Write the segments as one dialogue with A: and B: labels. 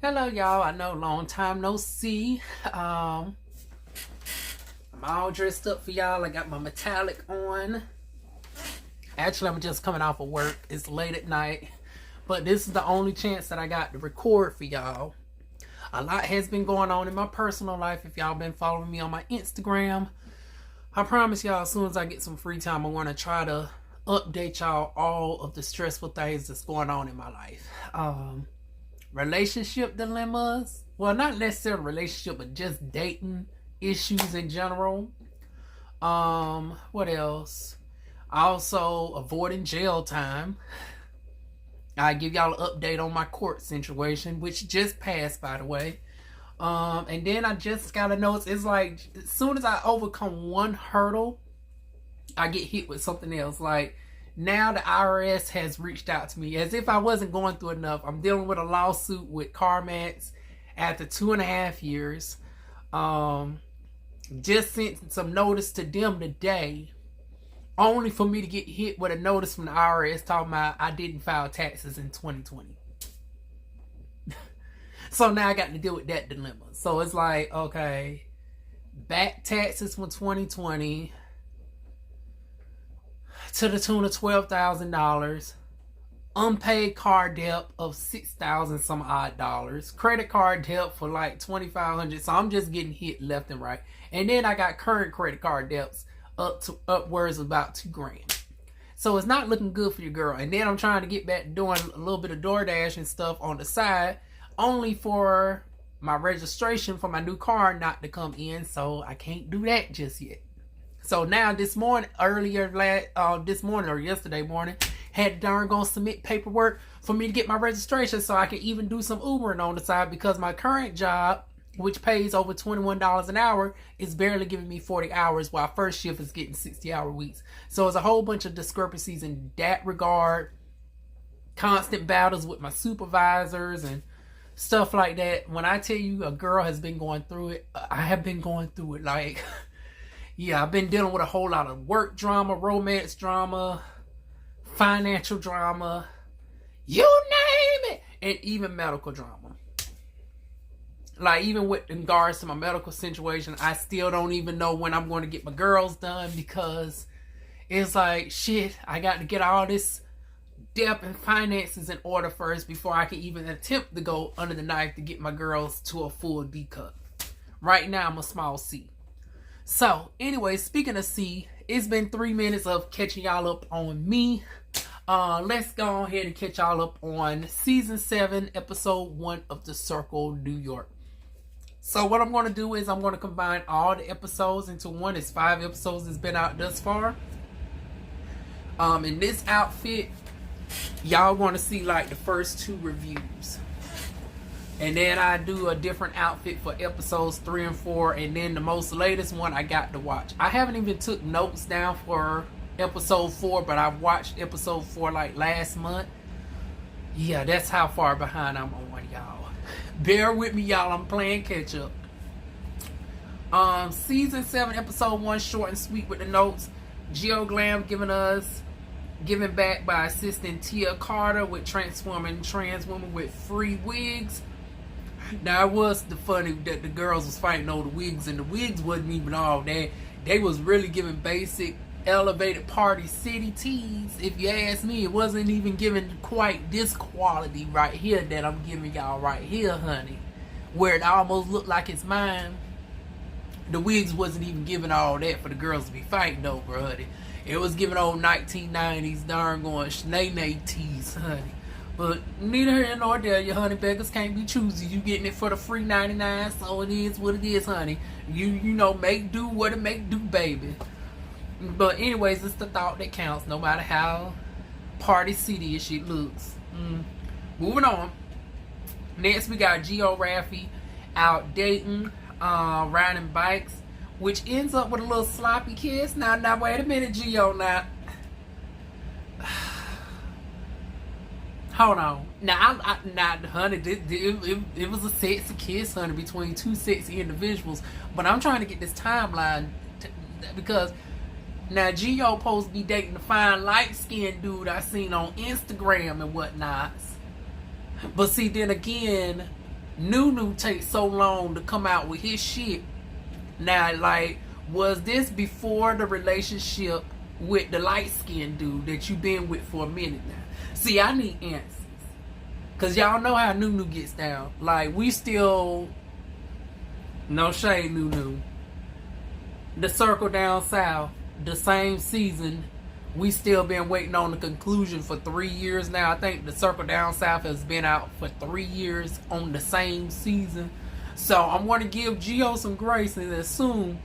A: Hello, y'all. I know, long time no see. I'm all dressed up for y'all. I got my metallic on. Actually, I'm just coming off of work. It's late at night, but this is the only chance that I got to record for y'all. A lot has been going on in my personal life. If y'all been following me on my Instagram, I promise y'all, as soon as I get some free time, I want to try to update y'all all of the stressful things that's going on in my life. Relationship dilemmas. Well, not necessarily relationship, but just dating issues in general. What else? Also, avoiding jail time. I give y'all an update on my court situation, which just passed, by the way. And then I just gotta know, it's like as soon as I overcome one hurdle, I get hit with something else. Like, now the IRS has reached out to me as if I wasn't going through enough. I'm dealing with a lawsuit with CarMax after 2.5 years. Just sent some notice to them today, only for me to get hit with a notice from the IRS talking about I didn't file taxes in 2020. So now I got to deal with that dilemma. So it's like, okay, back taxes from 2020 to the tune of $12,000, unpaid car debt of $6,000 some odd dollars, credit card debt for like $2,500. So I'm just getting hit left and right. And then I got current credit card debts upwards of about $2,000. So it's not looking good for your girl. And then I'm trying to get back to doing a little bit of DoorDash and stuff on the side, only for my registration for my new car not to come in. So I can't do that just yet. So now this morning, this morning or yesterday morning, had darn gonna submit paperwork for me to get my registration so I can even do some Ubering on the side, because my current job, which pays over $21 an hour, is barely giving me 40 hours while first shift is getting 60-hour weeks. So it's a whole bunch of discrepancies in that regard, constant battles with my supervisors and stuff like that. When I tell you a girl has been going through it, I have been going through it. Like, yeah, I've been dealing with a whole lot of work drama, romance drama, financial drama, you name it, and even medical drama. Like, even with in regards to my medical situation, I still don't even know when I'm going to get my girls done, because it's like, shit, I got to get all this debt and finances in order first before I can even attempt to go under the knife to get my girls to a full D cup. Right now, I'm a small C. So, anyway, speaking of C, it's been 3 minutes of catching y'all up on me. Let's go ahead and catch y'all up on Season 7, Episode 1 of The Circle, New York. So, what I'm going to do is I'm going to combine all the episodes into one. It's 5 episodes that's been out thus far. In this outfit, y'all going to see like the first 2 reviews. And then I do a different outfit for episodes 3 and 4. And then the most latest one I got to watch. I haven't even took notes down for episode 4, but I watched episode 4 like last month. Yeah, that's how far behind I'm on, y'all. Bear with me, y'all. I'm playing catch up. Season 7, episode 1, short and sweet with the notes. Geo Glam giving back by assisting Tia Carter with transforming trans women with free wigs. Now, it was the funny that the girls was fighting over the wigs, and the wigs wasn't even all that. They was really giving basic, elevated party city teas. If you ask me, it wasn't even giving quite this quality right here that I'm giving y'all right here, honey. Where it almost looked like it's mine. The wigs wasn't even giving all that for the girls to be fighting over, honey. It was giving old 1990s darn going Shanae teas, honey. But neither here nor there, your honey beggars can't be choosy. You getting it for the free 99, so it is what it is, honey. You know, make do what it make do, baby. But anyways, it's the thought that counts, no matter how party city she looks. Moving on. Next, we got Geo Raffi out dating, riding bikes, which ends up with a little sloppy kiss. Now, wait a minute, Geo, now. Hold on. Now, honey, it was a sexy kiss, honey, between 2 sexy individuals. But I'm trying to get this timeline, because now Geo supposed to be dating the fine, light-skinned dude I seen on Instagram and whatnot. But see, then again, Nunu takes so long to come out with his shit. Now, like, was this before the relationship with the light-skinned dude that you been with for a minute now? See, I need answers. Because y'all know how Nunu gets down. Like, we still... No shade, Nunu. The Circle Down South, the same season, we still been waiting on the conclusion for 3 years now. I think the Circle Down South has been out for 3 years on the same season. So I'm going to give Gio some grace and assume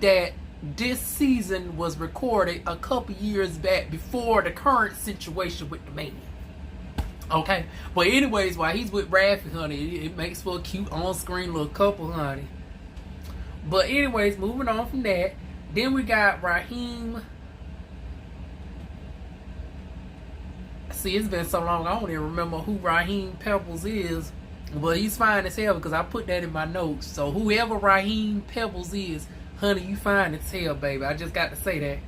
A: that this season was recorded a couple years back before the current situation with the man. Okay? But anyways, while he's with Raffi, honey, it makes for a cute on-screen little couple, honey. But anyways, moving on from that, then we got Raheem. See, it's been so long, I don't even remember who Raheem Pebbles is. But he's fine as hell because I put that in my notes. So whoever Raheem Pebbles is, honey, you fine as hell, baby. I just got to say that.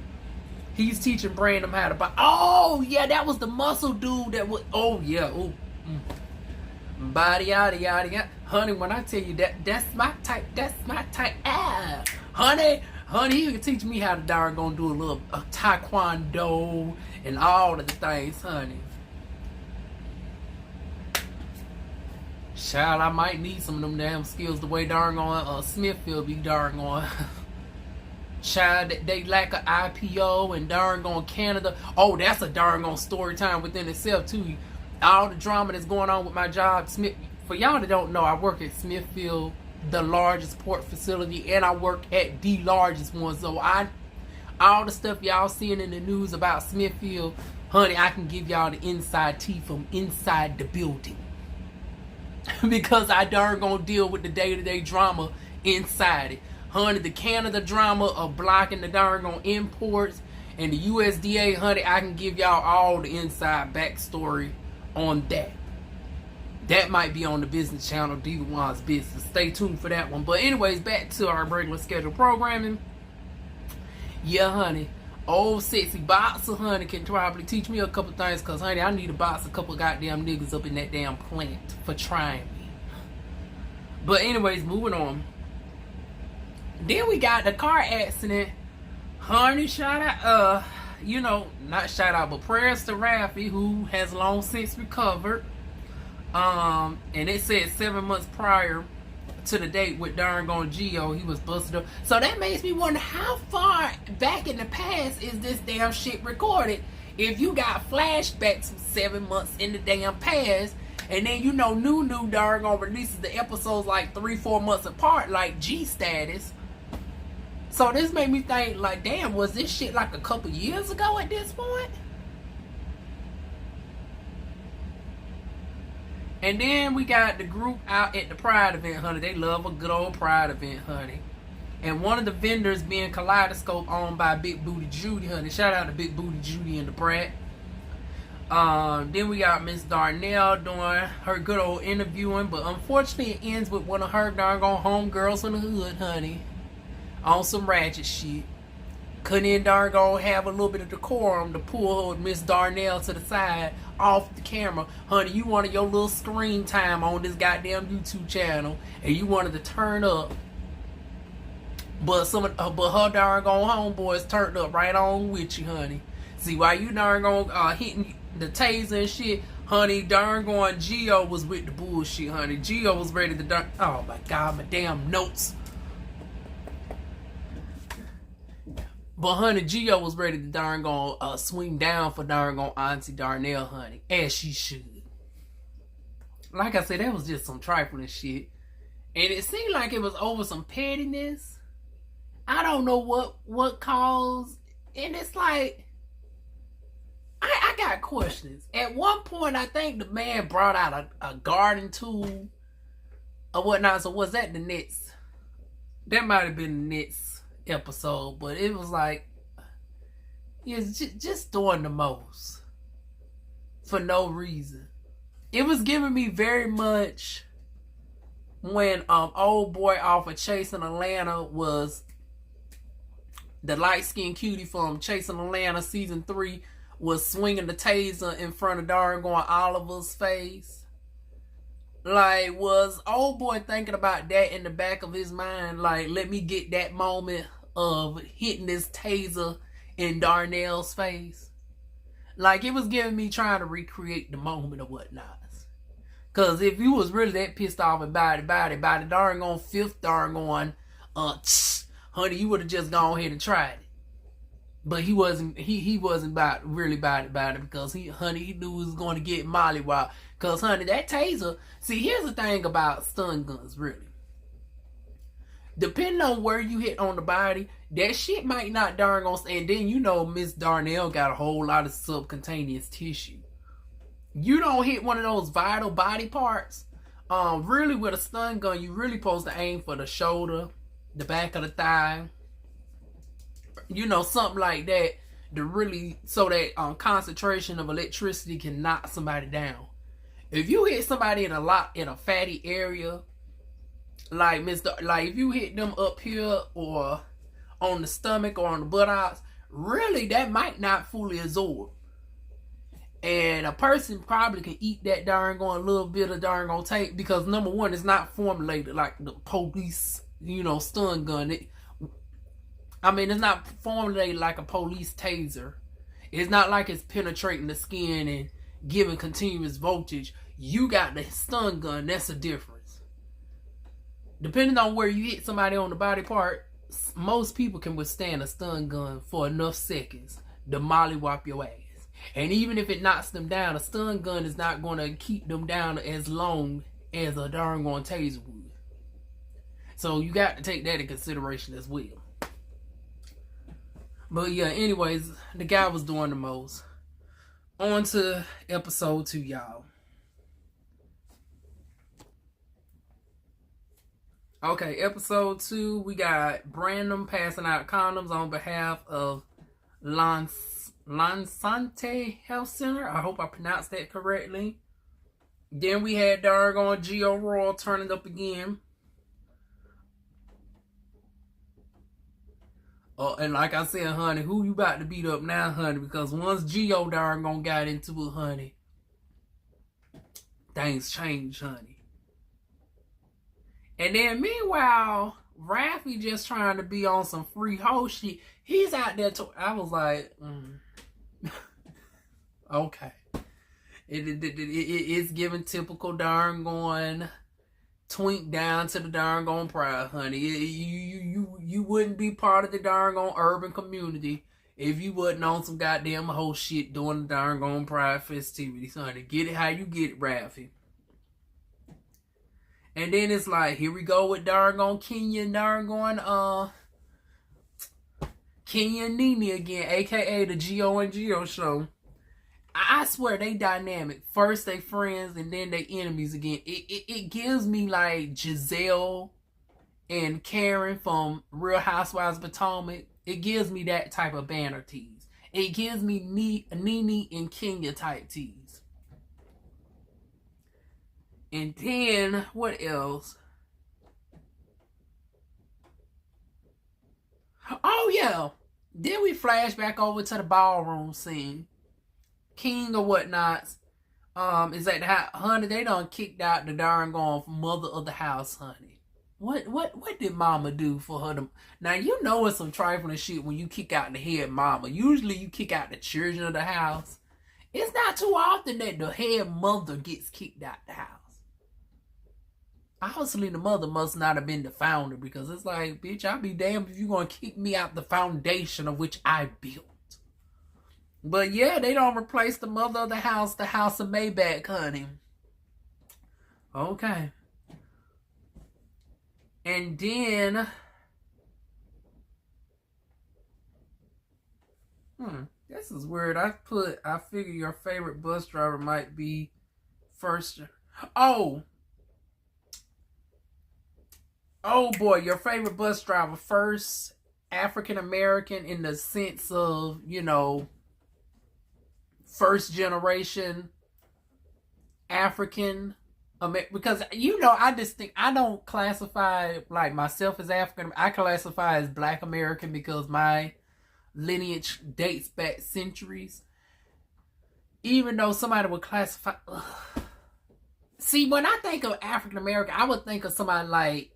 A: He's teaching Brandon how to buy. Oh, yeah, that was the muscle dude that was. Oh, yeah. Oh, body, yada, yada, yada. Honey, when I tell you that's my type. That's my type. Ah, honey, you can teach me how to darn gonna do a little taekwondo and all of the things, honey. Child, I might need some of them damn skills the way darn on Smithfield be darn on. Child, they lack an IPO and darn on Canada. Oh, that's a darn on story time within itself too. All the drama that's going on with my job, Smith. For y'all that don't know, I work at Smithfield, the largest port facility, and I work at the largest one. So all the stuff y'all seeing in the news about Smithfield, honey, I can give y'all the inside tea from inside the building. Because I darn gonna deal with the day-to-day drama inside it. Honey, the Canada drama of blocking the darn on imports and the USDA, honey, I can give y'all all the inside backstory on that. That might be on the business channel, Diva Wan's Business. Stay tuned for that one. But anyways, back to our regular scheduled programming. Yeah, honey. Old sexy boxer, honey, can probably teach me a couple things. Because, honey, I need to box a couple goddamn niggas up in that damn plant for trying me. But anyways, moving on. Then we got the car accident. Honey, shout out, not shout out, but prayers to Raffi, who has long since recovered. And it said 7 months prior to the date with darn gone Gio, he was busted up. So that makes me wonder, how far back in the past is this damn shit recorded? If you got flashbacks from 7 months in the damn past, and then Nunu darn gone releases the episodes like 3-4 months apart, like G Status. So this made me think, like, damn, was this shit like a couple years ago at this point? And then we got the group out at the Pride event, honey. They love a good old Pride event, honey. And one of the vendors being Kaleidoscope, owned by Big Booty Judy, honey. Shout out to Big Booty Judy and the Brat. Then we got Miss Darnell doing her good old interviewing. But unfortunately, it ends with one of her darn gone homegirls from the hood, honey. On some ratchet shit. Couldn't even darn gone have a little bit of decorum to pull Miss Darnell to the side off the camera. Honey, you wanted your little screen time on this goddamn YouTube channel, and you wanted to turn up. But her darn gone homeboys turned up right on with you, honey. See, while you darn gone hitting the taser and shit, honey, darn gone Gio was with the bullshit, honey. Gio was ready to darn. Oh my God, my damn notes. But honey, Gio was ready to darn gone swing down for darn gone Auntie Darnell, honey, as she should. Like I said, that was just some trifling shit, and it seemed like it was over some pettiness. I don't know what caused, and it's like I got questions. At one point, I think the man brought out a garden tool or whatnot. So was that the Nets? That might have been the Nets episode, but it was like, it's just doing the most for no reason. It was giving me very much when old boy off of Chasing Atlanta was the light-skinned cutie from Chasing Atlanta season 3 was swinging the taser in front of darn going Oliver's face. Like, was old boy thinking about that in the back of his mind? Like, let me get that moment of hitting this taser in Darnell's face. Like, it was giving me trying to recreate the moment or whatnot. Cause if you was really that pissed off about it, by the darn on fifth darn on, honey, you would have just gone ahead and tried it. But he wasn't. He wasn't really about it because he knew he was going to get mollywopped. Cause honey, that taser. See, here's the thing about stun guns, really. Depending on where you hit on the body, that shit might not darn on. And then Miss Darnell got a whole lot of subcutaneous tissue. You don't hit one of those vital body parts. Really, with a stun gun, you really supposed to aim for the shoulder, the back of the thigh. Something like that, to really, so that concentration of electricity can knock somebody down. If you hit somebody in a fatty area, like if you hit them up here or on the stomach or on the buttocks, really that might not fully absorb. And a person probably can eat that little bit of tape, because number one, it's not formulated like the police, stun gun. It's not formulated like a police taser. It's not like it's penetrating the skin and giving continuous voltage. You got the stun gun. That's the difference. Depending on where you hit somebody on the body part, most people can withstand a stun gun for enough seconds to mollywop your ass. And even if it knocks them down, a stun gun is not going to keep them down as long as a darn on taser would. So you got to take that in consideration as well. But yeah, anyways, the guy was doing the most. On to episode 2, y'all. Okay, episode 2, we got Brandon passing out condoms on behalf of Lansante Health Center. I hope I pronounced that correctly. Then we had doggone Gio Royal turning up again. And like I said, honey, who you about to beat up now, honey? Because once Gio doggone got into it, honey, things changed, honey. And then meanwhile, Raffy just trying to be on some free hoe shit. He's out there. I was like, okay. It's giving typical darn going twink down to the darn gone pride, honey. You wouldn't be part of the darn gone urban community if you wasn't on some goddamn whole shit doing the darn gone pride festivities, honey. Get it how you get it, Raffy. And then it's like, here we go with darn gone Kenya and darn going Kenya and Nene again, aka the Gio and Gio show. I swear they dynamic. First they friends and then they enemies again. It gives me like Giselle and Karen from Real Housewives of Potomac. It gives me that type of banner tease. It gives me Nene and Kenya type tease. And then what else? Oh yeah. Then we flash back over to the ballroom scene. King or whatnots is at the house. Honey, they done kicked out the darn gone mother of the house, honey. What did mama do for her to... Now, you know it's some trifling shit when you kick out the head mama. Usually you kick out the children of the house. It's not too often that the head mother gets kicked out the house. Obviously, the mother must not have been the founder, because it's like, bitch, I'll be damned if you're going to kick me out the foundation of which I built. But yeah, they don't replace the mother of the house of Maybach, honey. Okay. And then... this is weird. I figure your favorite bus driver might be first... Oh boy, your favorite bus driver, first African American in the sense of, first generation African American, because I just think I don't classify like myself as African. I classify as Black American because my lineage dates back centuries. Even though somebody would classify, See, when I think of African American, I would think of somebody like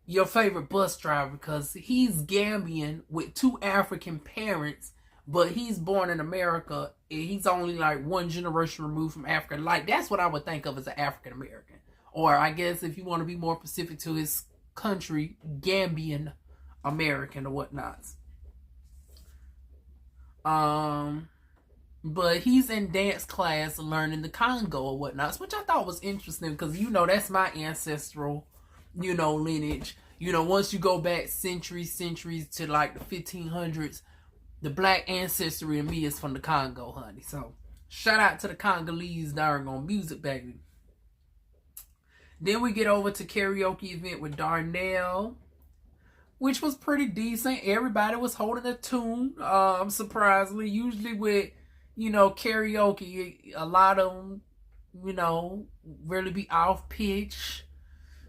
A: your favorite bus driver because he's Gambian with two African parents, but he's born in America and he's only like one generation removed from Africa. Like, that's what I would think of as an African American. Or I guess if you want to be more specific to his country, Gambian American or whatnot. But he's in dance class learning the Congo or whatnot, which I thought was interesting because, you know, that's my ancestral, you know, lineage. You know, once you go back centuries to like the 1500s, the black ancestry in me is from the Congo, honey. So, shout out to the Congolese darn on music, baby. Then we get over to karaoke event with Darnell, which was pretty decent. Everybody was holding a tune, surprisingly. Usually with, you know, karaoke, a lot of them, you know, really be off pitch.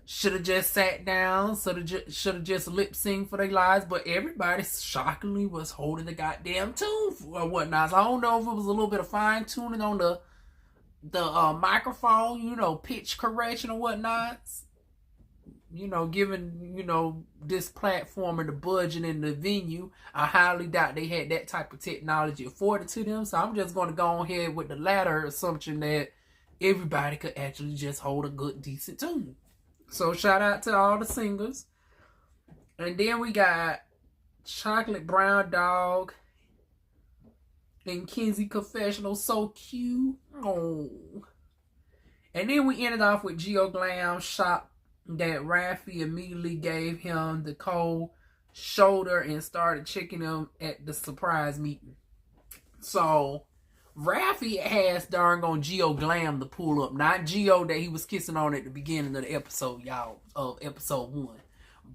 A: Should have just sat down, should have just lip synced for their lives, but everybody shockingly was holding the goddamn tune or whatnot. So I don't know if it was a little bit of fine tuning on the microphone, you know, pitch correction or whatnot. You know, given, you know, this platform and the budget and the venue, I highly doubt they had that type of technology afforded to them. So I'm just going to go ahead with the latter assumption that everybody could actually just hold a good, decent tune. So shout out to all the singers. And then we got Chocolate Brown Dog and Kenzie Confessional. So cute. Oh. And then we ended off with Geo Glam shop that Raffi immediately gave him the cold shoulder and started checking him at the surprise meeting. So Raffi has darn on Geo Glam to pull up. Not Geo that he was kissing on at the beginning of the episode, y'all, of episode 1.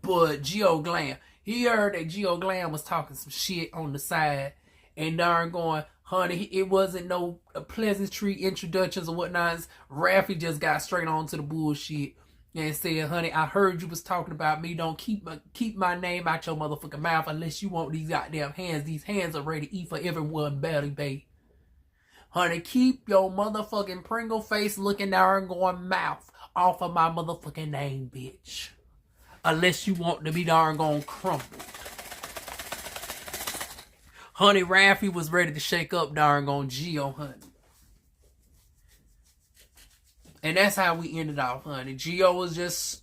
A: But Geo Glam. He heard that Geo Glam was talking some shit on the side and darn going, honey, it wasn't no pleasantry introductions or whatnot. Raffi just got straight on to the bullshit and said, honey, I heard you was talking about me. Don't keep my name out your motherfucking mouth unless you want these goddamn hands. These hands are ready to eat for everyone, belly, babe. Honey, keep your motherfucking Pringle face looking there and going mouth off of my motherfucking name, bitch. Unless you want to be darn gone crumpled. Honey, Raffi was ready to shake up darn gone Geo, honey. And that's how we ended off, honey. Geo was just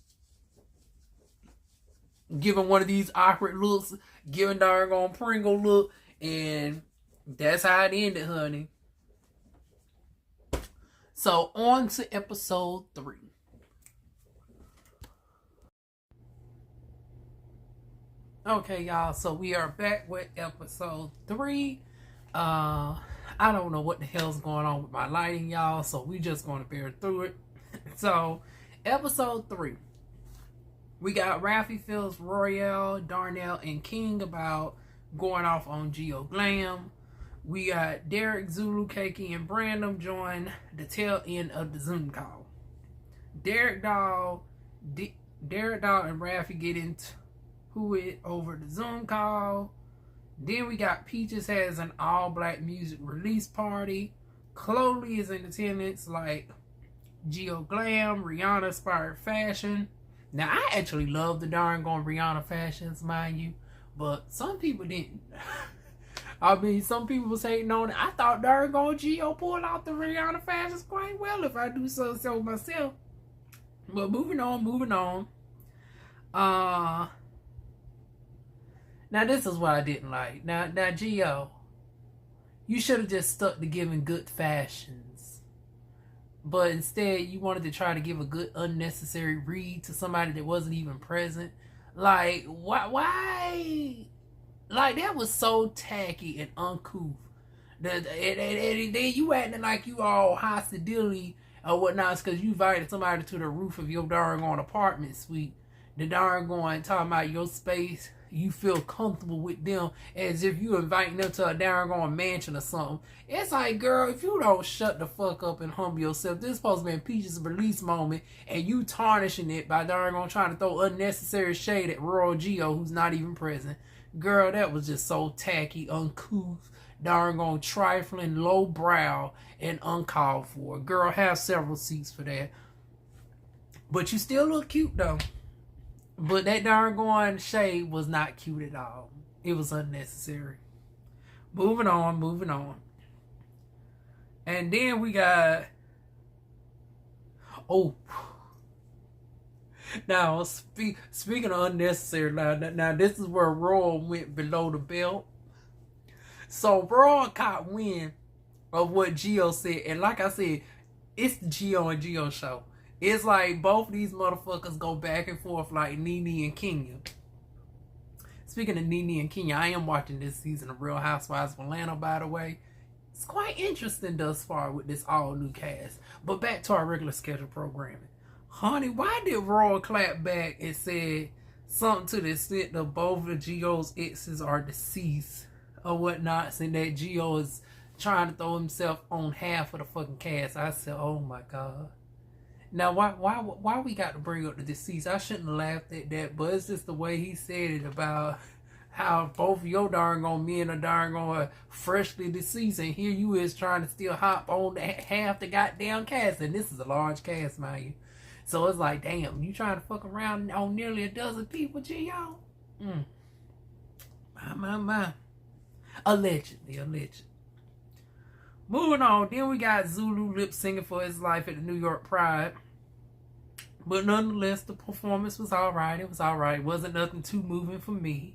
A: giving one of these awkward looks, giving darn gone Pringle look, and that's how it ended, honey. So, on to episode 3. Okay, y'all, so we are back with episode 3. I don't know what the hell's going on with my lighting, y'all, so we just going to bear through it. So, episode 3. We got Raffi Phillips, Royale, Darnell, and King about going off on Geo Glam. We got Derek, Zulu, Keiki, and Brandon join the tail end of the Zoom call. Derek Doll and Raffi get into it over the Zoom call. Then we got Peaches has an all-black music release party. Chloe is in attendance like Geo Glam, Rihanna-inspired fashion. Now, I actually love the darn gone Rihanna fashions, mind you, but some people didn't. I mean, some people was hating on it. I thought darn gone Geo pulled out the Rihanna fashions quite well, if I do so myself. But moving on. Now this is what I didn't like. Now Geo, you should have just stuck to giving good fashions. But instead, you wanted to try to give a good unnecessary read to somebody that wasn't even present. Like, why? Like, that was so tacky and uncouth. And then you acting like you all hostility or whatnot because you invited somebody to the roof of your darn on apartment suite. The darn going talking about your space. You feel comfortable with them as if you inviting them to a darn on mansion or something. It's like, girl, if you don't shut the fuck up and humble yourself, this is supposed to be a Peaches release moment, and you tarnishing it by darn on trying to throw unnecessary shade at Royal Geo, who's not even present. Girl, that was just so tacky, uncouth, darn on trifling, low brow, and uncalled for. Girl, have several seats for that. But you still look cute though. But that darn going shade was not cute at all. It was unnecessary. Moving on, moving on. And then we got, oh, now speaking of unnecessary, now this is where Royal went below the belt. So Royal caught wind of what Gio said, and like I said, it's the Gio and Gio show. It's like both of these motherfuckers go back and forth like Nene and Kenya. Speaking of Nene and Kenya, I am watching this season of Real Housewives of Atlanta, by the way. It's quite interesting thus far with this all-new cast. But back to our regular schedule programming. Honey, why did Royal clap back and say something to the extent that both of Gio's exes are deceased or whatnot, and that Gio is trying to throw himself on half of the fucking cast? I said, oh my God. Now, why we got to bring up the deceased? I shouldn't have laughed at that, but it's just the way he said it about how both of your darn men are darn freshly deceased, and here you is trying to still hop on half the goddamn cast, and this is a large cast, mind you. So it's like, damn, you trying to fuck around on nearly a dozen people, Gio? My. Allegedly. Moving on, then we got Zulu lip singing for his life at the New York Pride. But nonetheless, the performance was alright. It was alright. It wasn't nothing too moving for me.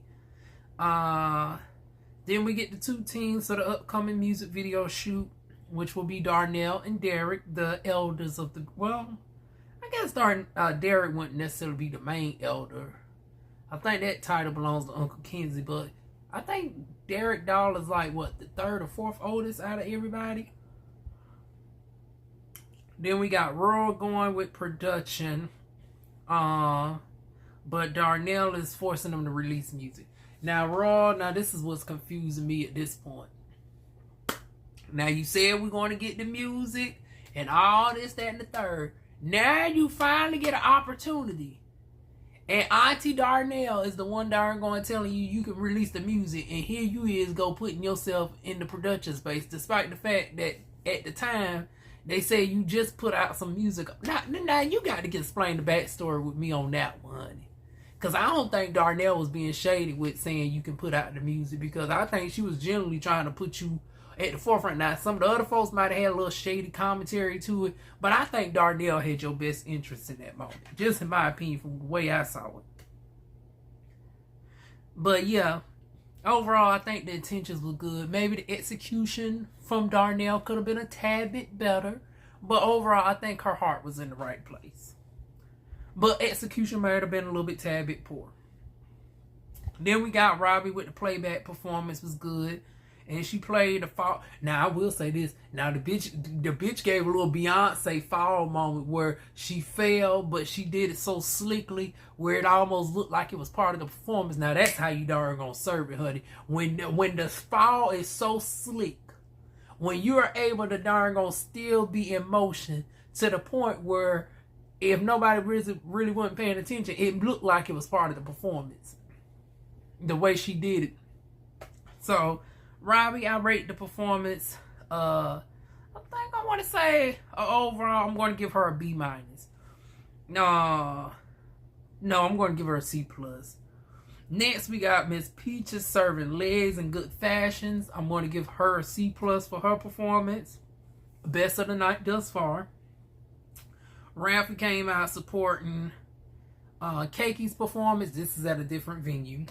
A: Then we get the two teams for the upcoming music video shoot, which will be Darnell and Derek, the elders of the... Well, I guess Derek wouldn't necessarily be the main elder. I think that title belongs to Uncle Kenzie, but I think Derek Dahl is like, what, the third or fourth oldest out of everybody? Then we got Royal going with production. But Darnell is forcing them to release music. Now, this is what's confusing me at this point. Now, you said we're going to get the music and all this, that, and the third. Now you finally get an opportunity. And Auntie Darnell is the one darn going telling you can release the music. And here you is go putting yourself in the production space. Despite the fact that at the time, they say you just put out some music. Now you got to explain the backstory with me on that one, honey. Because I don't think Darnell was being shady with saying you can put out the music. Because I think she was generally trying to put you at the forefront. Now, some of the other folks might have had a little shady commentary to it. But I think Darnell had your best interest in that moment. Just in my opinion, from the way I saw it. But yeah, overall, I think the intentions were good. Maybe the execution from Darnell could have been a tad bit better. But overall, I think her heart was in the right place. But execution might have been a little bit tad bit poor. Then we got Robbie with the playback performance was good. And she played the fall. Now, I will say this. Now, the bitch gave a little Beyonce fall moment where she fell, but she did it so slickly where it almost looked like it was part of the performance. Now, that's how you darn gonna serve it, honey. When the fall is so slick, when you are able to darn gonna still be in motion to the point where if nobody really wasn't paying attention, it looked like it was part of the performance. The way she did it. So, Robbie, I rate the performance. I think I want to say overall, I'm going to give her a B-. No, I'm going to give her a C+. Next, we got Miss Peaches serving legs in good fashions. I'm going to give her a C+ for her performance. Best of the night thus far. Ralphie came out supporting Keki's performance. This is at a different venue.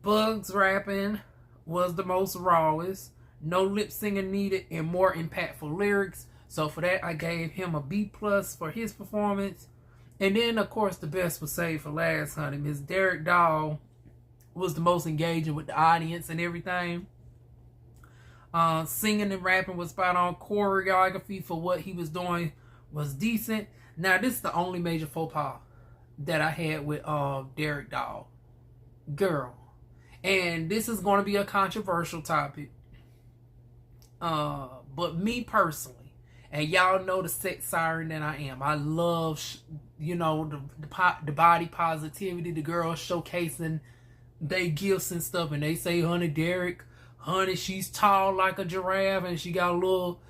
A: Bugs rapping was the most rawest. No lip singing needed and more impactful lyrics. So for that, I gave him a B+ for his performance. And then, of course, the best was saved for last, honey. Miss Derek Dahl was the most engaging with the audience and everything. Singing and rapping was spot on. Choreography for what he was doing was decent. Now, this is the only major faux pas that I had with Derek Dahl. Girl. And this is going to be a controversial topic. But me personally, and y'all know the sex siren that I am. I love, the body positivity. The girls showcasing they gifts and stuff. And they say, honey, Derek, honey, she's tall like a giraffe. And she got a little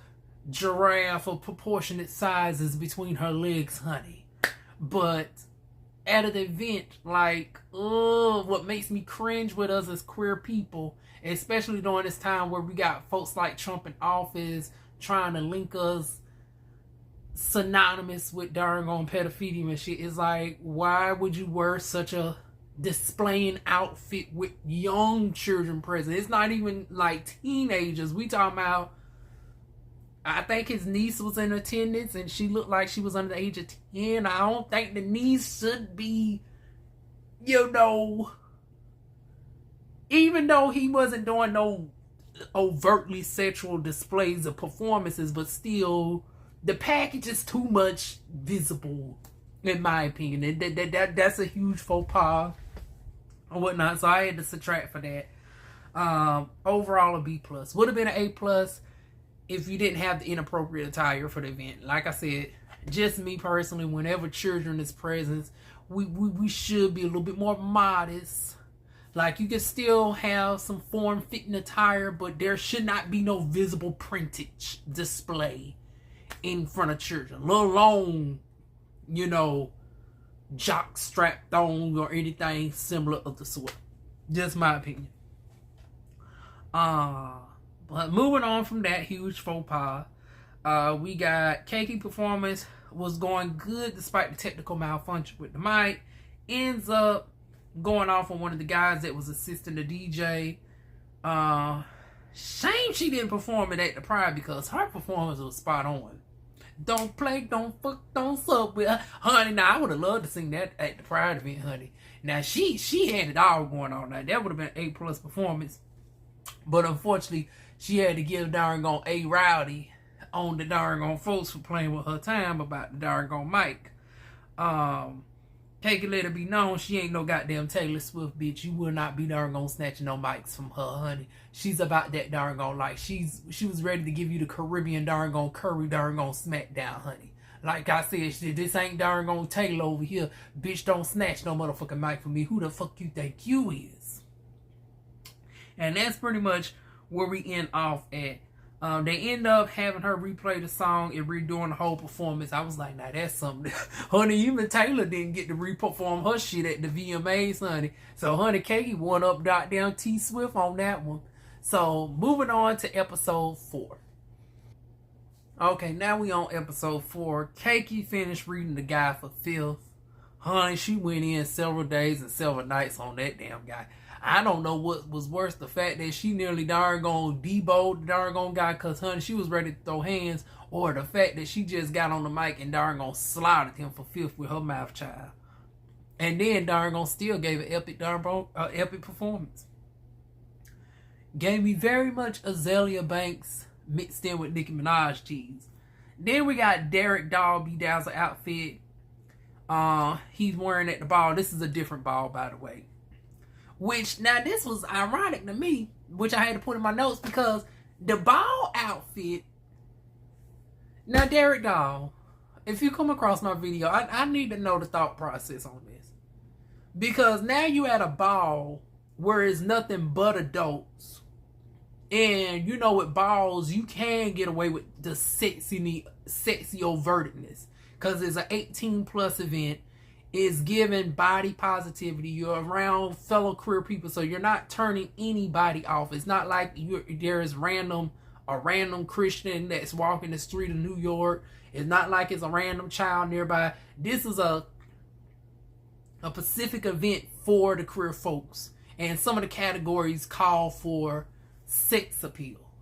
A: giraffe of proportionate sizes between her legs, honey. But at an event, like, what makes me cringe with us as queer people, especially during this time where we got folks like Trump in office trying to link us synonymous with darn on pedophilia and shit, is like, why would you wear such a displaying outfit with young children present? It's not even like teenagers. We talking about, I think his niece was in attendance and she looked like she was under the age of 10. I don't think the niece should be, you know, even though he wasn't doing no overtly sexual displays or performances, but still, the package is too much visible, in my opinion. That's a huge faux pas or whatnot. So I had to subtract for that. Overall, a B+. Would have been an A+ if you didn't have the inappropriate attire for the event. Like I said, just me personally, whenever children is present, we should be a little bit more modest. Like, you can still have some form-fitting attire, but there should not be no visible printage display in front of children. Let alone, you know, jock strapped on or anything similar of the sort. Just my opinion. But moving on from that huge faux pas, we got Keiki performance was going good despite the technical malfunction with the mic. Ends up going off on one of the guys that was assisting the DJ. Shame she didn't perform it at the Pride because her performance was spot on. Don't play, don't fuck, don't suck with her. Honey, now I would have loved to sing that at the Pride event, honey. Now she had it all going on. Now that would have been an A+ performance. But unfortunately, she had to give darn on A Rowdy on the darn on folks for playing with her time about the darn on mic. Keiki let it be known she ain't no goddamn Taylor Swift, bitch. You will not be darn on snatching no mics from her, honey. She's about that darn on, like, she was ready to give you the Caribbean darn on Curry darn on smackdown, honey. Like I said, this ain't darn on Taylor over here. Bitch, don't snatch no motherfucking mic from me. Who the fuck you think you is? And that's pretty much where we end off at. They end up having her replay the song and redoing the whole performance. I was like, nah, that's something. Honey, even Taylor didn't get to re-perform her shit at the VMAs, honey. So, honey, Keiki won up down T Swift on that one. So, moving on to episode 4. Okay, now we on episode 4. Keiki finished reading the guy for Filth. Honey, she went in several days and several nights on that damn guy. I don't know what was worse, the fact that she nearly darn gone deboed the darn gone guy because, honey, she was ready to throw hands, or the fact that she just got on the mic and darn gone slaughtered him for Filth with her mouth child. And then darn gone still gave an epic epic performance. Gave me very much Azalea Banks mixed in with Nicki Minaj tease. Then we got Derek Doll Bedazzle outfit. He's wearing at the ball. This is a different ball, by the way. Which, now this was ironic to me, which I had to put in my notes, because the ball outfit, now Derek Doll, if you come across my video, I need to know the thought process on this. Because now you at a ball where it's nothing but adults. And you know, with balls, you can get away with the sexy overtness. Because it's an 18+ event. Is giving body positivity. You're around fellow queer people, so you're not turning anybody off. It's not like there is a random Christian that's walking the street of New York. It's not like it's a random child nearby. This is a specific event for the queer folks, and some of the categories call for sex appeal,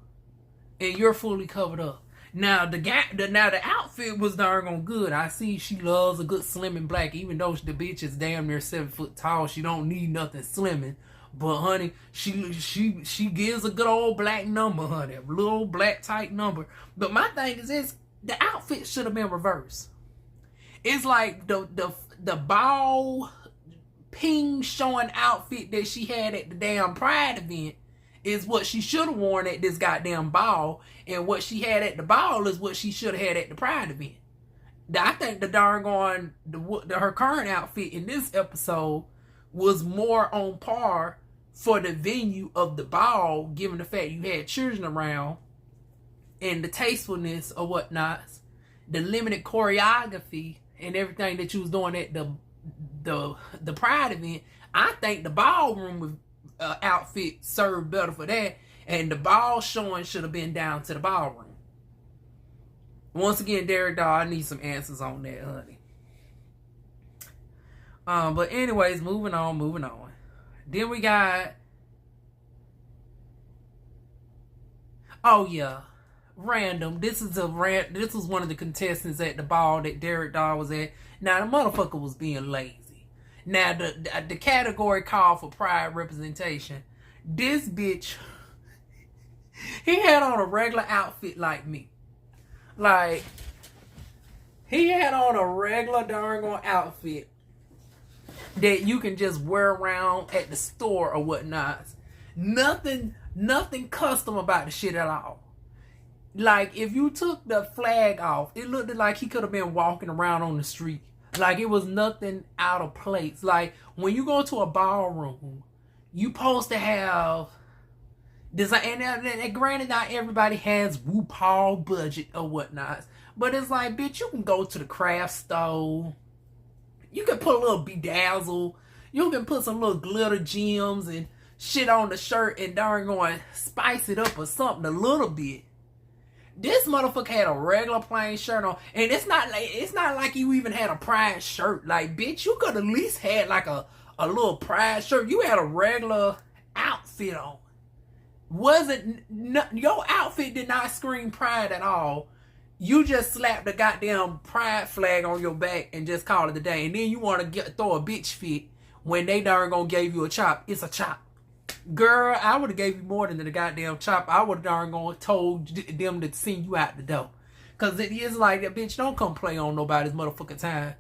A: and you're fully covered up. Now the outfit was darn on good. I see she loves a good slimming black, even though the bitch is damn near 7 foot tall. She don't need nothing slimming, but honey, she gives a good old black number, honey, a little black tight number. But my thing is this: the outfit should have been reversed. It's like the ball ping showing outfit that she had at the damn Pride event is what she should have worn at this goddamn ball, and what she had at the ball is what she should have had at the Pride event. I think the darn her current outfit in this episode was more on par for the venue of the ball, given the fact you had children around, and the tastefulness or whatnot, the limited choreography, and everything that you was doing at the Pride event, I think the ballroom outfit served better for that, and the ball showing should have been down to the ballroom. Once again, Derek Doll, I need some answers on that, honey. But anyways, moving on. Then we got, oh yeah, random. This was one of the contestants at the ball that Derek Doll was at. Now the motherfucker was being lazy. Now the category called for pride representation. This bitch, he had on a regular outfit like me. Like, he had on a regular darn outfit that you can just wear around at the store or whatnot. Nothing custom about the shit at all. Like, if you took the flag off, it looked like he could have been walking around on the street. Like, it was nothing out of place. Like, when you go to a ballroom, you supposed to have design. And granted, not everybody has RuPaul budget or whatnot. But it's like, bitch, you can go to the craft store. You can put a little bedazzle. You can put some little glitter gems and shit on the shirt and darn going spice it up or something a little bit. This motherfucker had a regular plain shirt on, and it's not like you even had a pride shirt. Like, bitch, you could at least had like a little pride shirt. You had a regular outfit on. Your outfit did not scream pride at all. You just slapped the goddamn pride flag on your back and just call it a day. And then you want to throw a bitch fit when they darn gonna gave you a chop. It's a chop. Girl, I would have gave you more than the goddamn chop. I would have darn gonna told them to send you out the door. Cause it is like that, bitch, don't come play on nobody's motherfucking time.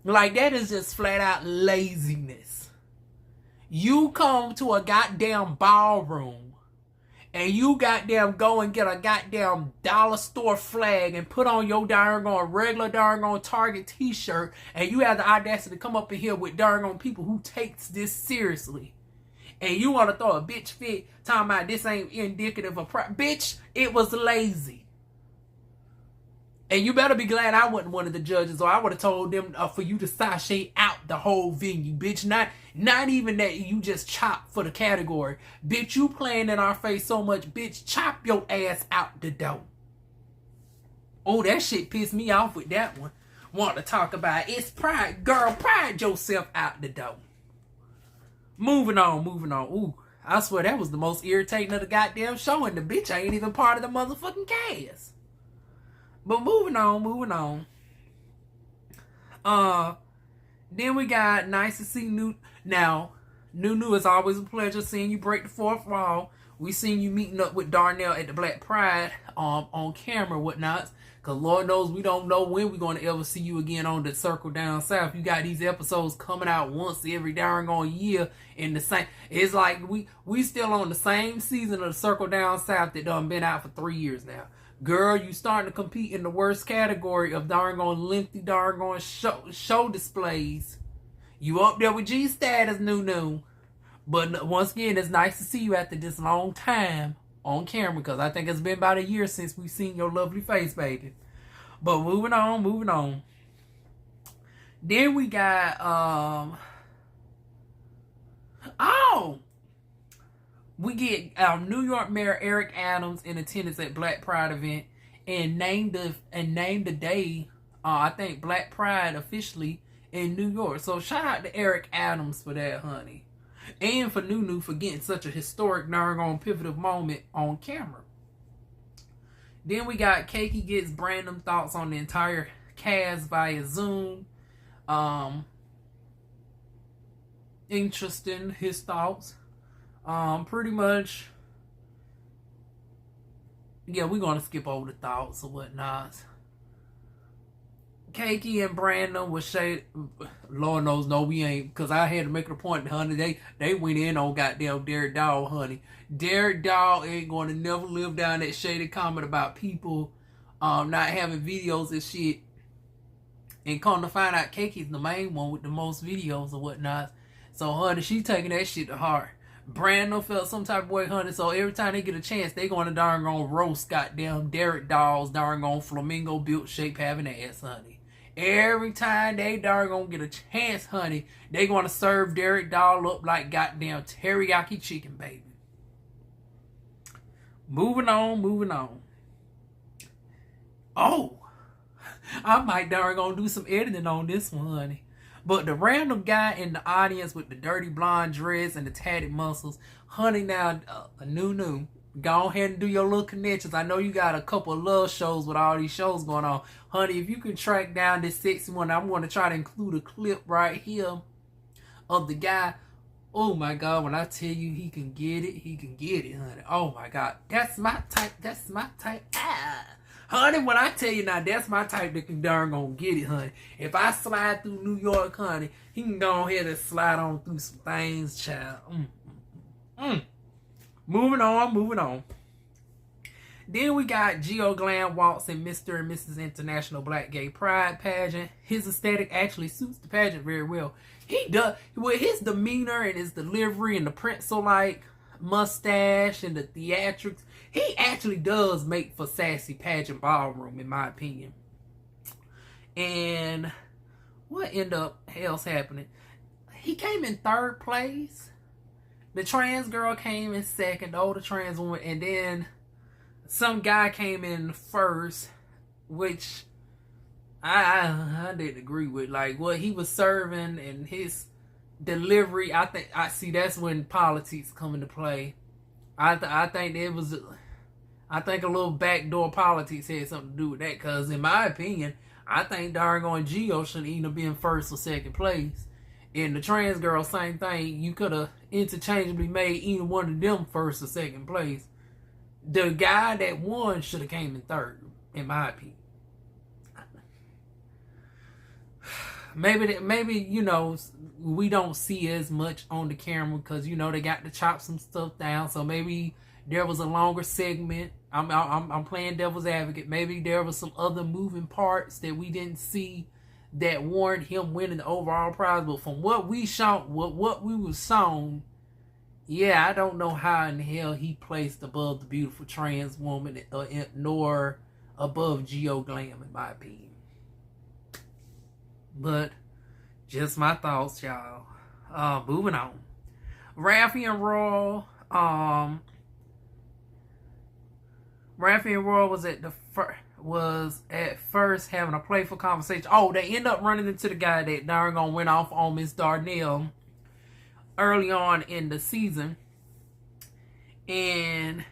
A: Like, that is just flat out laziness. You come to a goddamn ballroom and you goddamn go and get a goddamn dollar store flag and put on your darn on regular darn on Target t-shirt, and you have the audacity to come up in here with darn on people who takes this seriously. And you want to throw a bitch fit talking about this ain't indicative of pride. Bitch, it was lazy. And you better be glad I wasn't one of the judges, or I would have told them for you to sashay out the whole venue, bitch. Not even that you just chop for the category. Bitch, you playing in our face so much, bitch, chop your ass out the door. Oh, that shit pissed me off with that one. Want to talk about it's pride. Girl, pride yourself out the door. Moving on. Ooh, I swear that was the most irritating of the goddamn show, and the bitch ain't even part of the motherfucking cast. But moving on. Then we got nice to see Nunu. Now, Nunu, it's always a pleasure seeing you break the fourth wall. We seen you meeting up with Darnell at the Black Pride on camera, whatnot. Cause Lord knows we don't know when we're gonna ever see you again on the Circle Down South. You got these episodes coming out once every darn on year in the same. It's like we still on the same season of the Circle Down South that done been out for 3 years now. Girl, you starting to compete in the worst category of darn on lengthy darn on show displays. You up there with G status, Nunu. But once again, it's nice to see you after this long time on camera, because I think it's been about a year since we've seen your lovely face, baby. But moving on. Then we got we get our New York Mayor Eric Adams in attendance at Black Pride event and named the day I think Black Pride officially in New York. So shout out to Eric Adams for that, honey. And for Nunu for getting such a historic darn on pivotal moment on camera. Then we got Keiki gets random thoughts on the entire cast via Zoom. Interesting, his thoughts. Pretty much, yeah, we're gonna skip over the thoughts or whatnot. Keiki and Brandon was shade. Lord knows, no, we ain't. Because I had to make it a point, honey. They went in on goddamn Derek Doll, honey. Derek Doll ain't going to never live down that shady comment about people not having videos and shit. And come to find out, Keiki's the main one with the most videos or whatnot. So, honey, she taking that shit to heart. Brandon felt some type of way, honey. So every time they get a chance, they going to darn roast goddamn Derek Doll's darn flamingo built shape having ass, honey. Every time they darn gonna get a chance, honey, they gonna serve Derek Doll up like goddamn teriyaki chicken, baby. Moving on. Oh, I might darn gonna do some editing on this one, honey. But the random guy in the audience with the dirty blonde dreads and the tatted muscles, honey, now, new. Go ahead and do your little connections. I know you got a couple of love shows with all these shows going on. Honey, if you can track down this sexy one, I'm going to try to include a clip right here of the guy. Oh my God, when I tell you he can get it, honey. Oh my God, that's my type. Honey, when I tell you now, that's my type that can darn gonna get it, honey. If I slide through New York, honey, he can go ahead and slide on through some things, child. Moving on. Then we got Geo Glam waltzing Mr. and Mrs. International Black Gay Pride pageant. His aesthetic actually suits the pageant very well. He does, with his demeanor and his delivery and the pencil-like mustache and the theatrics, he actually does make for sassy pageant ballroom, in my opinion. And what ended up else happening? He came in third place. The trans girl came in second, the older trans woman, and then some guy came in first, which I didn't agree with. Like what he was serving and his delivery, I see that's when politics come into play. I think a little backdoor politics had something to do with that. Because in my opinion, I think darn Geo should either be in first or second place. And the trans girl, same thing. You could have interchangeably made either one of them first or second place. The guy that won should have came in third, in my opinion. Maybe you know, we don't see as much on the camera because you know they got to chop some stuff down. So maybe there was a longer segment. I'm playing devil's advocate. Maybe there was some other moving parts that we didn't see that warranted him winning the overall prize. But from what we was shown, yeah, I don't know how in the hell he placed above the beautiful trans woman, nor above Geo Glam, in my opinion. But just my thoughts, y'all. Moving on. Raffi and Royal. Raffi and Royal was at first having a playful conversation. Oh, they end up running into the guy that darn gonna went off on Miss Darnell early on in the season, and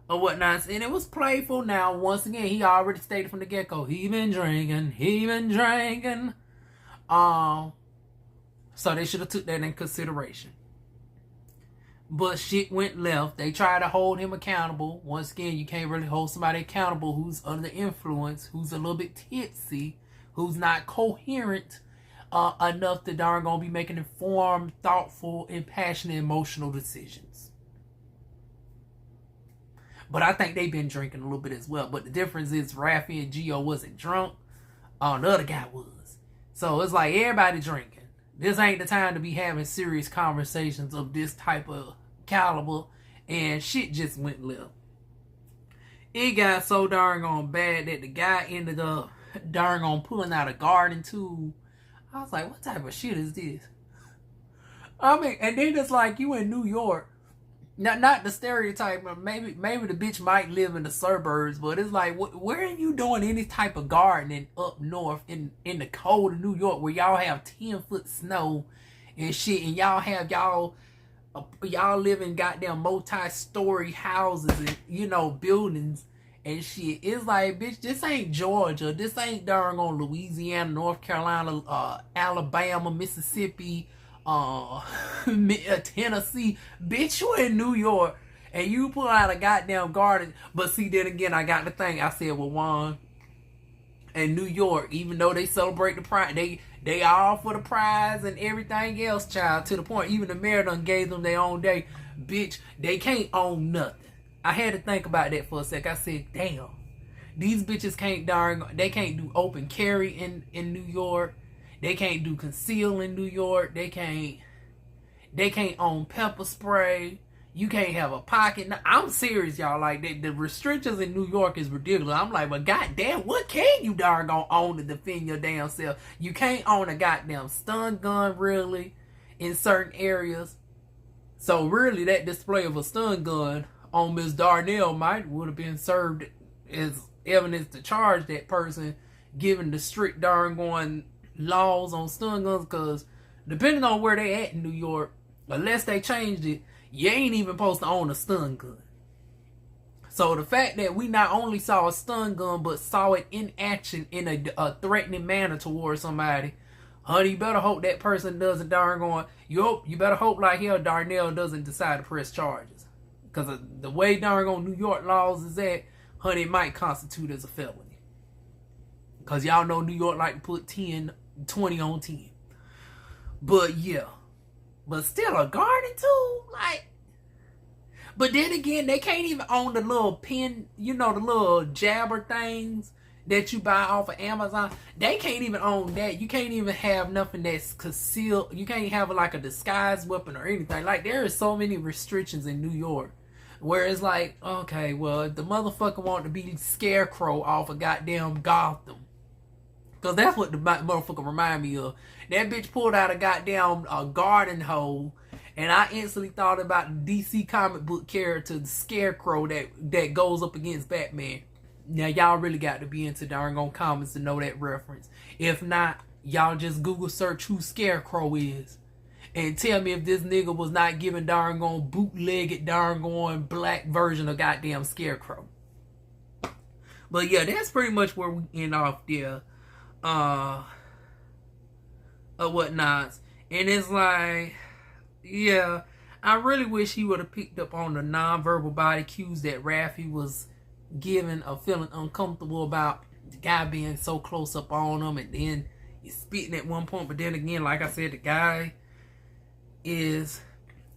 A: or whatnot. And it was playful. Now, once again, he already stated from the get-go, he been drinking. So they should have took that in consideration. But shit went left. They tried to hold him accountable. Once again, you can't really hold somebody accountable who's under the influence, who's a little bit tipsy, who's not coherent enough to darn gonna be making informed, thoughtful, and passionate, emotional decisions. But I think they've been drinking a little bit as well. But the difference is Raffi and Geo wasn't drunk. The other guy was. So it's like everybody drinking. This ain't the time to be having serious conversations of this type of caliber. And shit just went left. It got so darn on bad that the guy ended up darn on pulling out a garden tool. I was like, what type of shit is this? I mean, and then it's like you in New York. Not the stereotype, but maybe the bitch might live in the suburbs, but it's like, where are you doing any type of gardening up north in the cold of New York where y'all have 10-foot snow and shit, and y'all live in goddamn multi-story houses and, you know, buildings and shit. It's like, bitch, this ain't Georgia. This ain't darn on Louisiana, North Carolina, Alabama, Mississippi, Tennessee. Bitch, you in New York and you pull out a goddamn garden. But see, then again, I got the thing. I said, well, Juan, in New York, even though they celebrate the pride, they all for the prize and everything else, child, to the point even the mayor done gave them their own day. Bitch, they can't own nothing. I had to think about that for a sec. I said, damn, these bitches they can't do open carry in New York. They can't do conceal in New York. They can't own pepper spray. You can't have a pocket. I'm serious, y'all. Like, the restrictions in New York is ridiculous. I'm like, but goddamn, what can you darn gonna own to defend your damn self? You can't own a goddamn stun gun, really, in certain areas. So really, that display of a stun gun on Miss Darnell would have been served as evidence to charge that person, given the strict darn going laws on stun guns. Because depending on where they at in New York, unless they changed it, you ain't even supposed to own a stun gun. So the fact that we not only saw a stun gun, but saw it in action in a threatening manner towards somebody, honey, you better hope that person doesn't darn going. You better hope like hell Darnell doesn't decide to press charges. Because the way darn on New York laws is that, honey, it might constitute as a felony. Because y'all know New York like to put 20 on 10. But yeah. But still a garden tool? Like, but then again, they can't even own the little pin, the little jabber things that you buy off of Amazon. They can't even own that. You can't even have nothing that's concealed. You can't have like a disguised weapon or anything. Like, there are so many restrictions in New York. Where it's like, okay, well, if the motherfucker want to be Scarecrow off of goddamn Gotham. Because that's what the motherfucker remind me of. That bitch pulled out a goddamn garden hole. And I instantly thought about the DC comic book character, the Scarecrow, that goes up against Batman. Now, y'all really got to be into darn on comics to know that reference. If not, y'all just Google search who Scarecrow is. And tell me if this nigga was not giving darn on bootlegged darn on black version of goddamn Scarecrow. But yeah, that's pretty much where we end off there. Or whatnot. And it's like, yeah, I really wish he would have picked up on the nonverbal body cues that Raffi was giving, or feeling uncomfortable about the guy being so close up on him, and then he's spitting at one point. But then again, like I said, the guy is,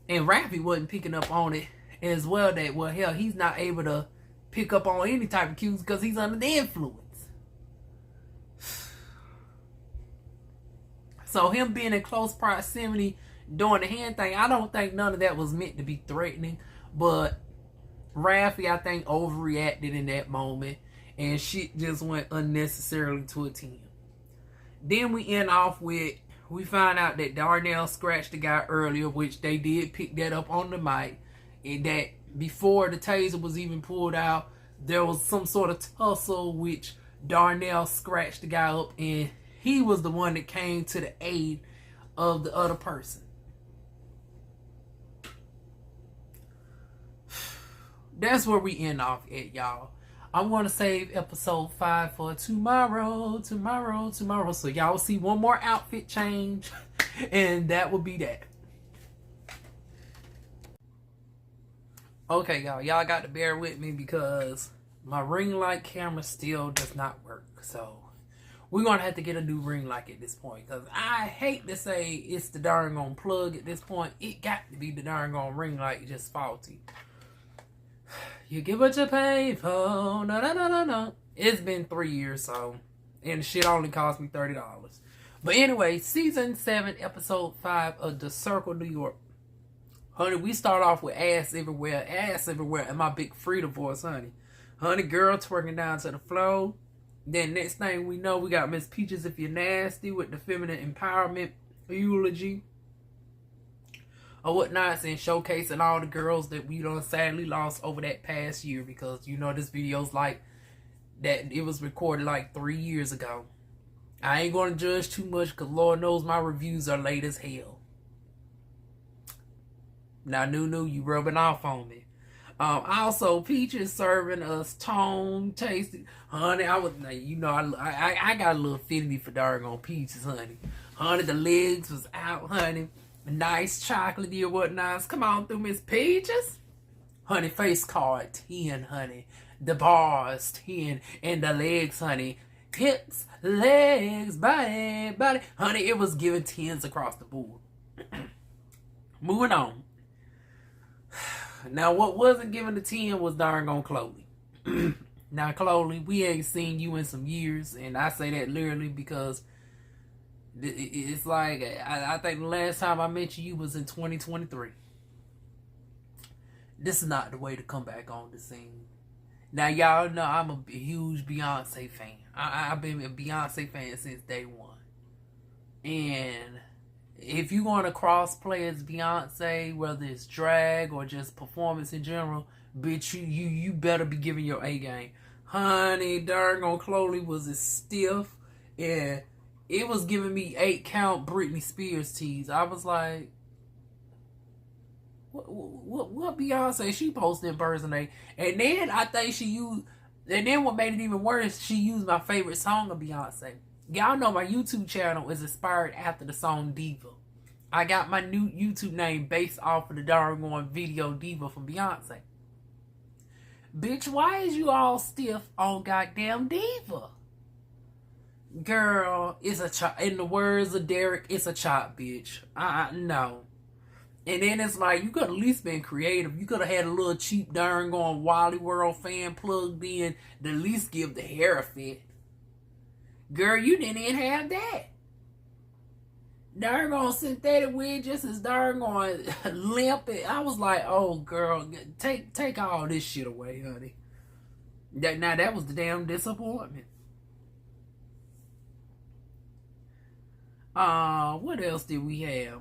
A: and Raffi wasn't picking up on it as well. That, well, hell, he's not able to pick up on any type of cues because he's under the influence. So him being in close proximity doing the hand thing, I don't think none of that was meant to be threatening. But Raffi, I think, overreacted in that moment. And shit just went unnecessarily to a 10. Then we end off with, we find out that Darnell scratched the guy earlier, which they did pick that up on the mic. And that before the taser was even pulled out, there was some sort of tussle, which Darnell scratched the guy up, and he was the one that came to the aid of the other person. That's where we end off at, y'all. I'm going to save episode 5 for tomorrow. So y'all will see one more outfit change, and that will be that. Okay, y'all. Y'all got to bear with me because my ring light camera still does not work. So we're going to have to get a new ring light at this point. Because I hate to say it's the darn on plug at this point. It got to be the darn on ring light just faulty. You get what you pay for. No. It's been 3 years, so. And the shit only cost me $30. But anyway, season 7, episode 5 of The Circle, New York. Honey, we start off with ass everywhere, and my big Frida voice, honey. Honey, girl twerking down to the floor. Then next thing we know, we got Miss Peaches If You're Nasty with the feminine empowerment eulogy or whatnot, and showcasing all the girls that we done sadly lost over that past year, because this video's like that, it was recorded like 3 years ago. I ain't gonna judge too much because Lord knows my reviews are late as hell. Now, Nunu, you rubbing off on me. Also, Peaches serving us tone tasted. Honey, I got a little affinity for doggone Peaches, honey. Honey, the legs was out, honey. Nice chocolatey or whatnot. Come on through, Miss Peaches. Honey, face card 10, honey. The bars 10, and the legs, honey. Hips, legs, body. Honey, it was giving 10s across the board. Moving on. Now, what wasn't given the 10 was darn on Chloe. Now, Chloe, we ain't seen you in some years, and I say that literally because it's like, I think the last time I met you was in 2023. this is not the way to come back on the scene. Now, y'all know I'm a huge Beyonce fan. I've been a Beyonce fan since day one. And if you want to cross-play as Beyonce, whether it's drag or just performance in general, bitch, you better be giving your A game. Honey, darn on Chloe was as stiff, and it was giving me 8-count Britney Spears tease. I was like, what Beyonce she posted impersonate? And then I think she used, and then what made it even worse, she used my favorite song of Beyonce. Y'all know my YouTube channel is inspired after the song Diva. I got my new YouTube name based off of the doggone video Diva from Beyonce. Bitch, why is you all stiff on goddamn Diva? Girl, it's a chop. In the words of Derek, it's a chop, bitch. No. And then it's like, you could at least been creative. You could have had a little cheap darn going Wally World fan plugged in to at least give the hair a fit. Girl, you didn't even have that. Darn on synthetic wig just as darn on limp. I was like, oh girl, take all this shit away, honey. That was the damn disappointment. What else did we have?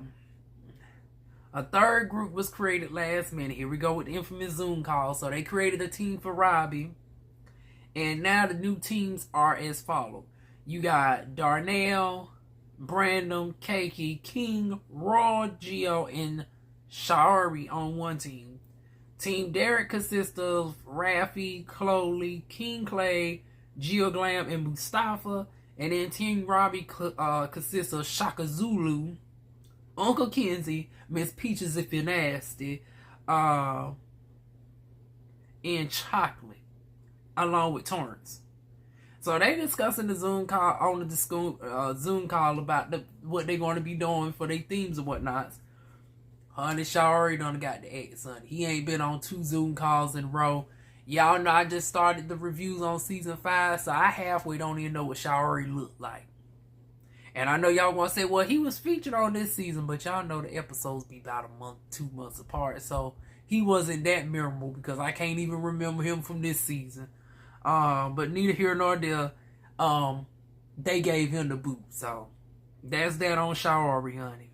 A: A third group was created last minute. Here we go with the infamous Zoom call. So they created a team for Robbie. And now the new teams are as follows. You got Darnell, Brandon, Keiki, King, Raw, Geo, and Shari on one team. Team Derek consists of Rafi, Chloe, King Clay, Geo Glam, and Mustafa. And then Team Robbie consists of Shaka Zulu, Uncle Kenzie, Miss Peaches if you're nasty, and Chocolate, along with Torrance. So they discussing the Zoom call on the Zoom call about what they're going to be doing for their themes and whatnot. Honey, Shari done got the X, honey. He ain't been on 2 Zoom calls in a row. Y'all know I just started the reviews on season 5, so I halfway don't even know what Shari looked like. And I know y'all want to say, well, he was featured on this season, but y'all know the episodes be about a month, 2 months apart, so he wasn't that memorable because I can't even remember him from this season. But neither here nor there, they gave him the boot, so that's that on Shari, honey.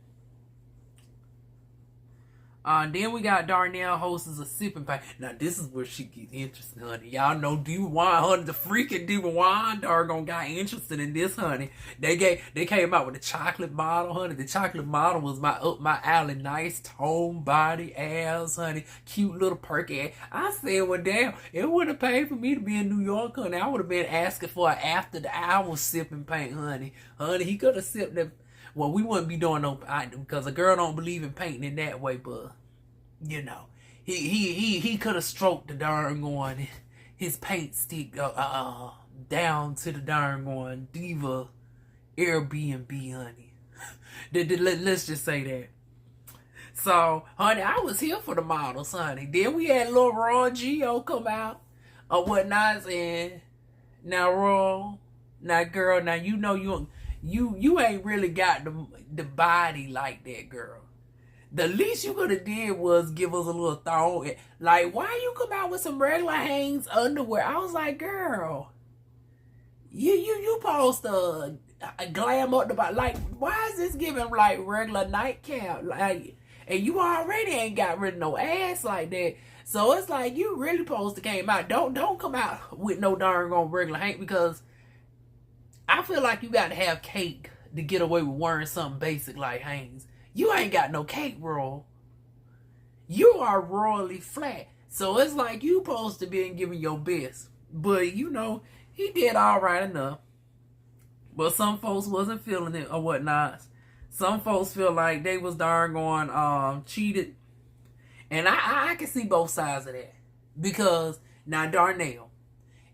A: Then we got Darnell hosts a sipping pack. Now this is where she gets interesting, honey. Y'all know Diva Wine, honey. The freaking Diva Wine doggone got interested in this, honey. They came out with a chocolate model, honey. The chocolate model was up my alley. Nice tone body, ass, honey. Cute little perky ass. I said, well, damn, it would have paid for me to be in New York, honey. I would have been asking for an after the hour sipping paint, honey. Honey, he could have sipped that. Well, we wouldn't be doing no, because a girl don't believe in painting in that way, but you know, he could have stroked the darn going his paint stick down to the darn going Diva Airbnb, honey. Let's just say that. So, honey, I was here for the models, honey. Then we had little Raw Geo come out or whatnot, and now Raw, now girl, now you know you ain't really got the body like that, girl. The least you could have did was give us a little thong. Like, why you come out with some regular Hanes underwear? I was like, girl, you supposed to glam up the body. Like, why is this giving like regular nightcap? Like, and you already ain't got rid of no ass like that. So it's like you really supposed to came out. Don't come out with no darn on regular Hank, because I feel like you got to have cake to get away with wearing something basic like Hanes. You ain't got no cake roll. You are royally flat. So it's like you supposed to be giving your best. But, you know, he did all right enough. But some folks wasn't feeling it or whatnot. Some folks feel like they was darn going cheated. And I can see both sides of that. Because, now Darnell,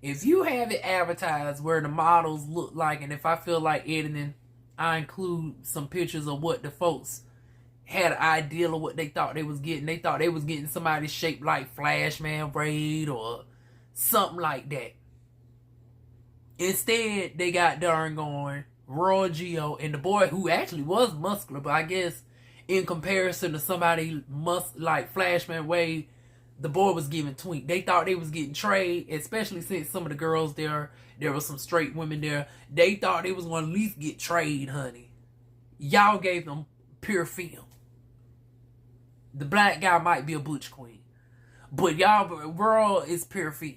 A: if you have it advertised where the models look like, and if I feel like editing, I include some pictures of what the folks had an idea of what they thought they was getting. They thought they was getting somebody shaped like Flashman Braid or something like that. Instead, they got darn going Raw Geo and the boy who actually was muscular, but I guess in comparison to somebody like Flashman Wade, the boy was giving twink. They thought they was getting trade, especially since some of the girls there was some straight women there. They thought they was going to at least get trade, honey. Y'all gave them pure film. The black guy might be a butch queen, but y'all world is pure film.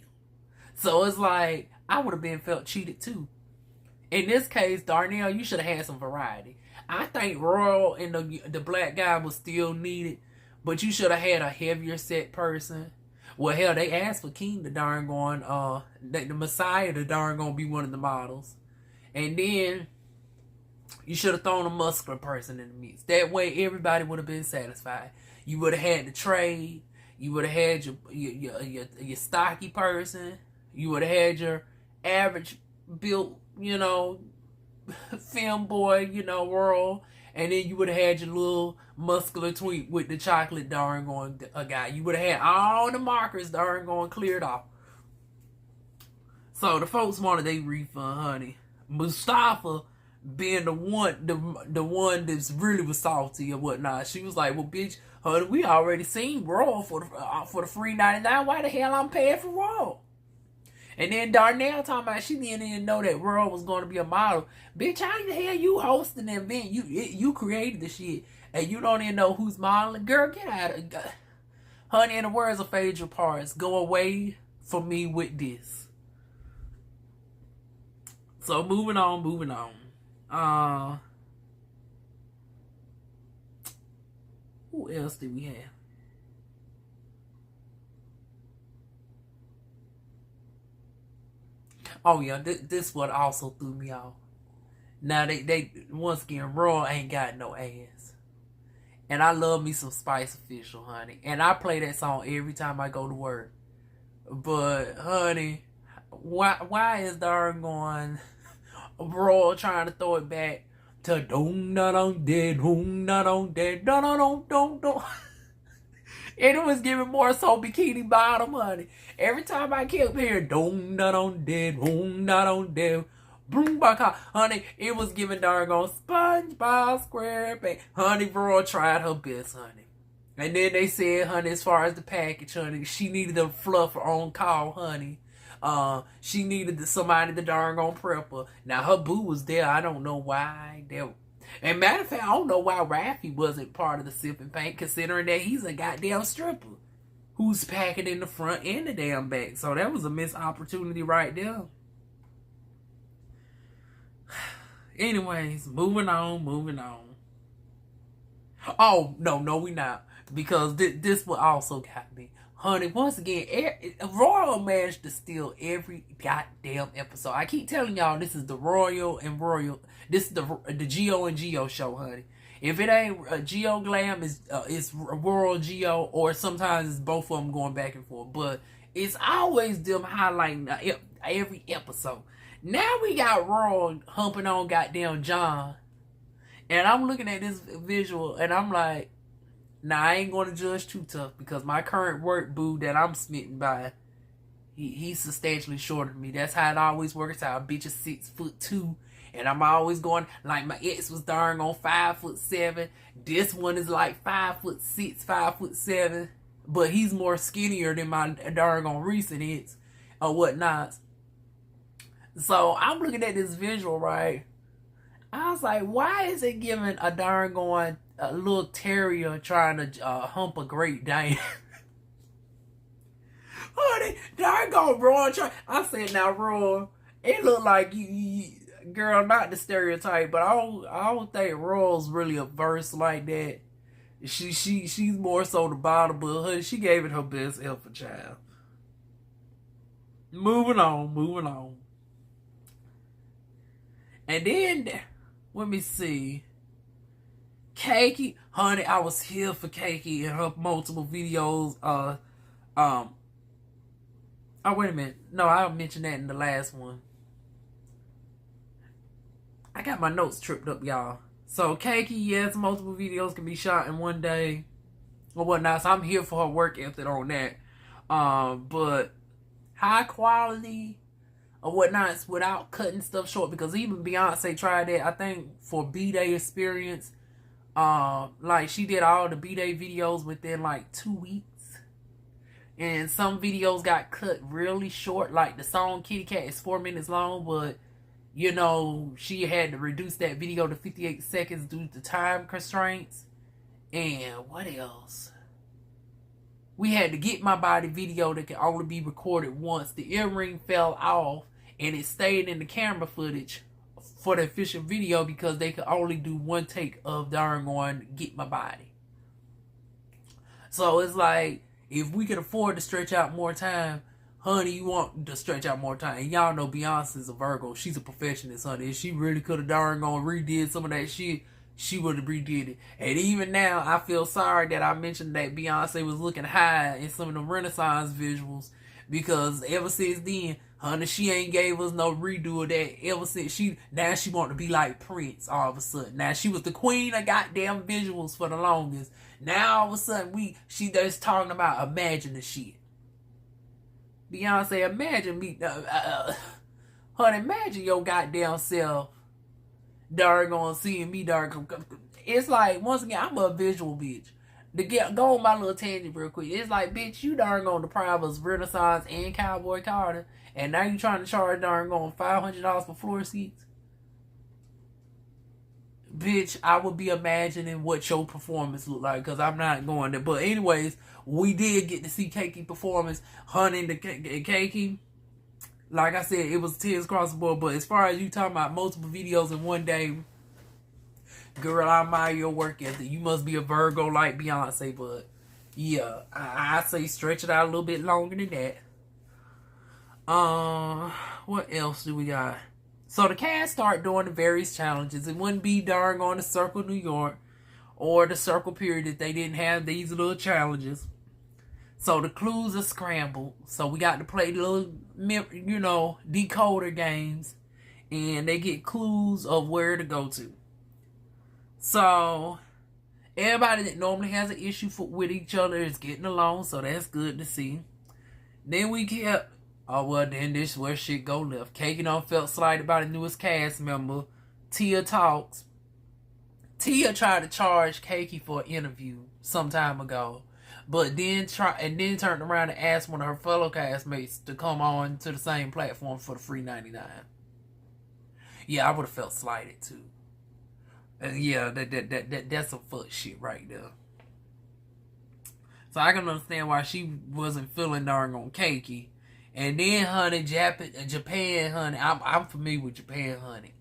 A: So it's like, I would have been felt cheated too. In this case, Darnell, you should have had some variety. I think Royal and the black guy was still needed, but you should have had a heavier set person. Well, hell, they asked for King to darn going, the Messiah to darn gonna be one of the models. And then you should have thrown a muscular person in the mix. That way, everybody would have been satisfied. You would have had the trade. You would have had your stocky person. You would have had your average built, film boy, world. And then you would have had your little muscular twink with the chocolate darn going a guy. You would have had all the markers darn going cleared off. So the folks wanted their refund, honey. Mustafa being the one that's really was salty or whatnot. She was like, well, bitch, honey, we already seen Raw for the free $99. Why the hell I'm paying for Raw? And then Darnell talking about she didn't even know that Raw was going to be a model. Bitch, how the hell you hosting the event? You created the shit, and you don't even know who's modeling. Girl, get out of it. Honey, in the words of Phaedra Parks, go away from me with this. So moving on. Who else did we have? Oh yeah, this what also threw me off. Now they once again, Raw ain't got no ass. And I love me some Spice Official, honey. And I play that song every time I go to work. But honey, why is darn going Raw trying to throw it back to dong da dong dead, dong da dong dead, da da dong dong dong. And it was giving more so Bikini Bottom, honey. Every time I kept hearing dong da dong dead, dong da dong dead, boom baka, honey, it was giving darn on SpongeBob SquarePants. Honey, Raw tried her best, honey. And then they said, honey, as far as the package, honey, she needed a fluffer on call, honey. She needed somebody to darn on prep her. Now her boo was there. I don't know why. And matter of fact, I don't know why Raffy wasn't part of the Sip and Paint, considering that he's a goddamn stripper who's packing in the front and the damn back. So that was a missed opportunity right there. Anyways, moving on. Oh, no, we not. Because this will also got me. Honey, once again, Royal managed to steal every goddamn episode. I keep telling y'all, this is the Royal. This is the Geo and Geo show, honey. If it ain't Geo Glam, it's Royal Geo, or sometimes it's both of them going back and forth. But it's always them highlighting every episode. Now we got Royal humping on goddamn John. And I'm looking at this visual, and I'm like, now, I ain't going to judge too tough, because my current work boo that I'm smitten by, he's substantially shorter than me. That's how it always works out. A bitch is 6'2", and I'm always going, like my ex was darn on 5'7". This one is like 5'6", 5'7", but he's more skinnier than my darn on recent ex or whatnot. So I'm looking at this visual, right? I was like, why is it giving a darn going a little terrier trying to hump a Great Dane? Honey, darn go Roy. I said, now Roy, it looked like you, girl, not the stereotype, but I don't think Roy's really a verse like that. She's more so the bottom, but honey, she gave it her best effort, child. Moving on. And then, let me see. Keiki, honey, I was here for Keiki and her multiple videos. Oh, wait a minute. No, I mentioned that in the last one. I got my notes tripped up, y'all. So, Keiki, yes, multiple videos can be shot in one day or whatnot. So, I'm here for her work ethic on that. But high quality or whatnot without cutting stuff short, because even Beyonce tried that, I think, for B-Day experience. Like she did all the B-Day videos within like 2 weeks. And some videos got cut really short. Like the song Kitty Cat is 4 minutes long, but you know, she had to reduce that video to 58 seconds due to time constraints. And what else? We had to Get My Body video that could only be recorded once. The earring fell off and it stayed in the camera footage for the official video because they could only do one take of darn on Get My Body. So it's like, if we could afford to stretch out more time, honey, you want to stretch out more time. And y'all know Beyonce's a Virgo. She's a perfectionist, honey. If she really could have darn gone redid some of that shit, she would have redid it. And even now, I feel sorry that I mentioned that Beyonce was looking high in some of the Renaissance visuals. Because ever since then, honey, she ain't gave us no redo of that. Ever since now she want to be like Prince all of a sudden. Now she was the queen of goddamn visuals for the longest. Now all of a sudden she just talking about imagine the shit. Beyonce, imagine me, honey, imagine your goddamn self, darn seeing me, darn. It's like, once again, I'm a visual bitch. Go on my little tangent real quick. It's like, bitch, you darn deprive us Renaissance and Cowboy Carter, and now you trying to charge darn $500 for floor seats. Bitch, I would be imagining what your performance looked like, because I'm not going there. But anyways, we did get to see Keiki performance. Honey, the Keiki, like I said, it was tears across the board. But as far as you talking about multiple videos in one day, girl, I admire your work ethic. You must be a Virgo like Beyonce. But yeah, I say stretch it out a little bit longer than that. What else do we got? So the cast start doing the various challenges. It wouldn't be darn on the Circle New York or the Circle Period if they didn't have these little challenges. So the clues are scrambled. So we got to play little, decoder games. And they get clues of where to go to. So everybody that normally has an issue with each other is getting along. So that's good to see. Then we kept... Oh, well, then this is where shit go left. Keiki done felt slighted by the newest cast member, Tia Talks. Tia tried to charge Keiki for an interview some time ago, but then turned around and asked one of her fellow castmates to come on to the same platform for the free 99. Yeah, I would have felt slighted too. Yeah, that's some fuck shit right there. So I can understand why she wasn't feeling darn on Keiki. And then, honey, Japan, honey. I'm familiar with Japan, honey.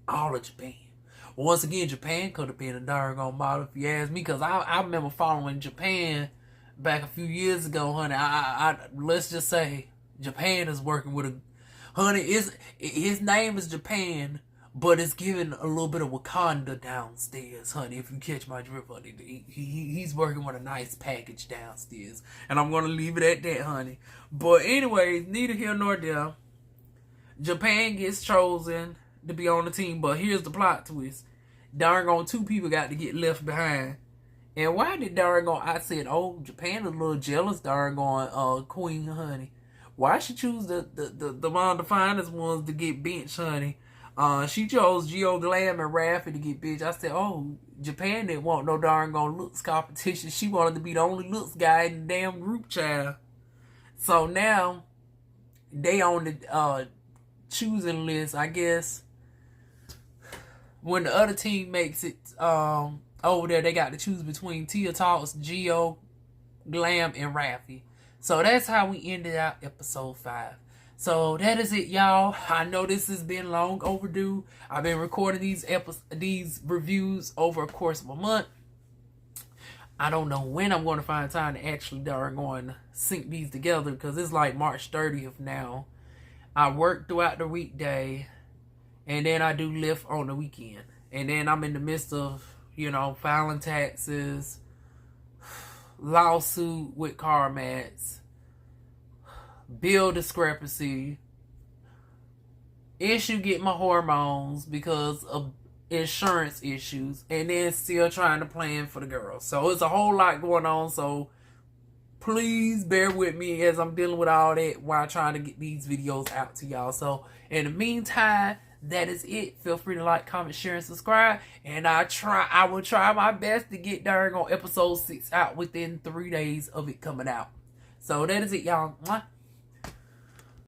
A: All of Japan. Once again, Japan could have been a darn model if you ask me. Because I remember following Japan back a few years ago, honey. Let's just say Japan is working with a... Honey, his name is Japan, but it's giving a little bit of Wakanda downstairs, honey. If you catch my drift, honey. He's working with a nice package downstairs. And I'm going to leave it at that, honey. But anyways, neither here nor there. Japan gets chosen to be on the team. But here's the plot twist. Darn 2 people got to get left behind. And why did I said, oh, Japan is a little jealous, Queen, honey. Why she choose the one of the finest ones to get benched, honey? She chose Geo Glam and Raffi to get bitch. I said, oh, Japan didn't want no darn looks competition. She wanted to be the only looks guy in the damn group, child. So now, they on the choosing list, I guess. When the other team makes it over there, they got to choose between Tia Talks, Geo, Glam, and Raffi. So that's how we ended out episode 5. So that is it, y'all. I know this has been long overdue. I've been recording these reviews over a course of a month. I don't know when I'm going to find time to actually sync these together, because it's like March 30th now. I work throughout the weekday, and then I do Lyft on the weekend. And then I'm in the midst of, filing taxes, lawsuit with CarMax, bill discrepancy, issue get my hormones because of insurance issues, and then still trying to plan for the girls. So it's a whole lot going on. So please bear with me as I'm dealing with all that while trying to get these videos out to y'all. So in the meantime, that is it. Feel free to like, comment, share, and subscribe. And I will try my best to get on episode 6 out within 3 days of it coming out. So that is it, y'all. Mwah.